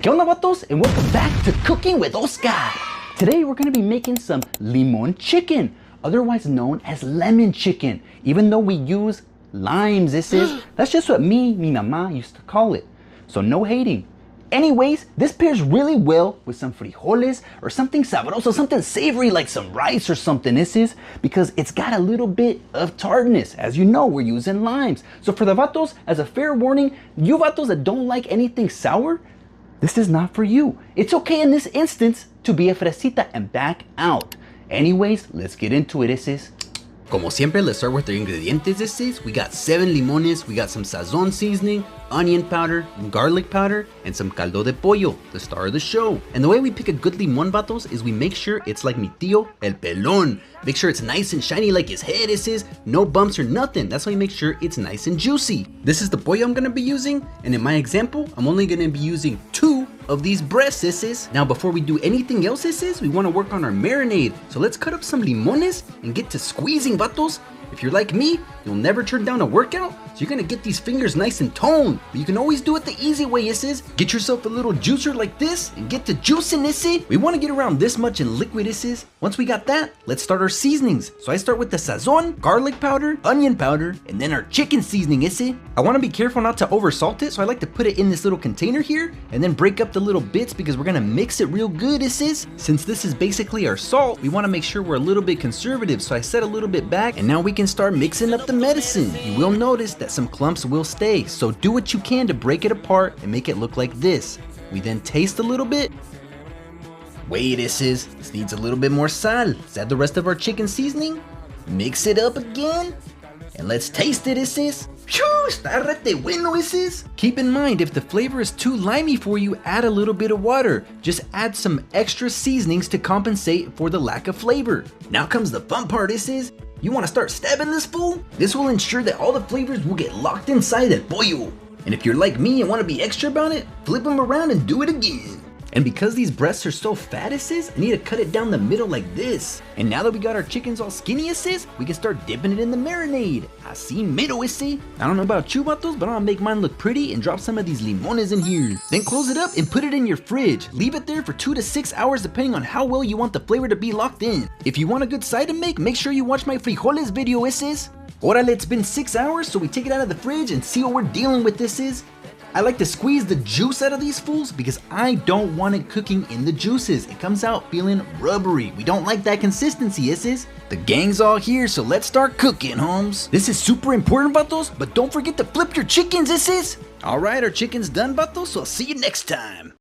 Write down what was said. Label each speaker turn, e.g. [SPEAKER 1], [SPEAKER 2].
[SPEAKER 1] ¿Qué onda, vatos? And welcome back to Cooking with Oscar. Today we're gonna be making some limon chicken, otherwise known as lemon chicken, even though we use limes. That's just what mi mamá used to call it. So no hating. Anyways, this pairs really well with some frijoles or something sabroso, something savory like some rice or something, because it's got a little bit of tartness. As you know, we're using limes. So for the vatos, as a fair warning, you vatos that don't like anything sour, this is not for you. It's okay in this instance to be a fresita and back out. Anyways, let's get into it,
[SPEAKER 2] Como siempre, let's start with the ingredientes. We got 7 limones, we got some Sazon Seasoning, onion powder, garlic powder, and some caldo de pollo, the star of the show. And the way we pick a good limon, vatos, is we make sure it's like mi tío, el pelón. Make sure it's nice and shiny like his head, no bumps or nothing. That's why you make sure it's nice and juicy. This is the pollo I'm gonna be using, and in my example, I'm only gonna be using 2 of these breasts, Now before we do anything else, we wanna work on our marinade. So let's cut up some limones and get to squeezing, vatos. If you're like me, you'll never turn down a workout, so you're gonna get these fingers nice and toned. But you can always do it the easy way, Get yourself a little juicer like this and get to juicing, We wanna get around this much in liquid, Once we got that, let's start our seasonings. So I start with the sazon, garlic powder, onion powder, and then our chicken seasoning, I wanna be careful not to oversalt it, so I like to put it in this little container here and then break up the little bits because we're gonna mix it real good, Since this is basically our salt, we wanna make sure we're a little bit conservative, so I set a little bit back and now we can start mixing up the medicine. You will notice that some clumps will stay, so do what you can to break it apart and make it look like this. We then taste a little bit. Wait, this needs a little bit more sal. Let's add the rest of our chicken seasoning. Mix it up again. And let's taste it, Phew, está rete bueno, Keep in mind, if the flavor is too limey for you, add a little bit of water. Just add some extra seasonings to compensate for the lack of flavor. Now comes the fun part, You wanna start stabbing this fool? This will ensure that all the flavors will get locked inside el pollo. And if you're like me and wanna be extra about it, flip them around and do it again. And because these breasts are so fat, I need to cut it down the middle like this. And now that we got our chickens all skinny, we can start dipping it in the marinade. Así mero, I don't know about you, vatos, but I'm gonna make mine look pretty and drop some of these limones in here. Then close it up and put it in your fridge. Leave it there for 2 to 6 hours depending on how well you want the flavor to be locked in. If you want a good side to make sure you watch my frijoles video, Orale, it's been 6 hours, so we take it out of the fridge and see what we're dealing with, I like to squeeze the juice out of these fools because I don't want it cooking in the juices. It comes out feeling rubbery. We don't like that consistency, The gang's all here, so let's start cooking, homes. This is super important, vatos, but don't forget to flip your chickens, Alright, our chicken's done, vatos, so I'll see you next time.